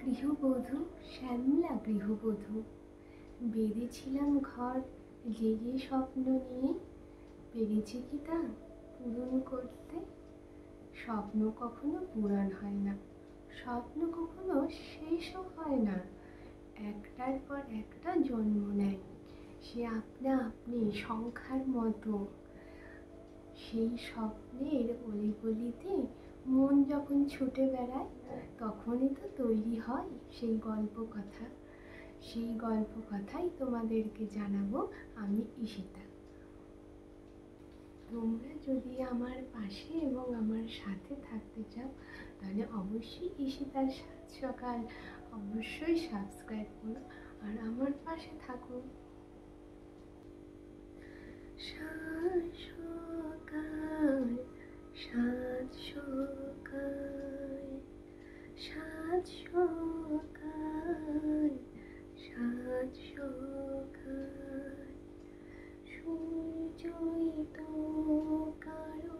গৃহবধূ, শ্যামলা গৃহবধূ, বেঁধেছিলাম ঘর জেগে স্বপ্ন নিয়ে, পেরেছি কি তা পূরণ করতে? স্বপ্ন কখনো পূরণ হয় না, স্বপ্ন কখনো শেষও হয় না, একটার পর একটা জন্ম নেয় সে আপনা আপনি সংখ্যার মতো। সেই স্বপ্নের অলিগলিতে মন যখন ছুটে বেড়ায়, তখনই তো তৈরি হয় সেই গল্প কথা। সেই গল্প কথাই তোমাদেরকে জানাবো আমি ঈশিতা। তোমরা যদি আমার পাশে এবং আমার সাথে থাকতে চাও, তাহলে অবশ্যই ঈশিতার সাত সকাল অবশ্যই সাবস্ক্রাইব করো আর আমার পাশে থাকো। সাত সকাল, সাত সকাল, সাত সকাল, সাত সকাল, সূর্যই তো কারো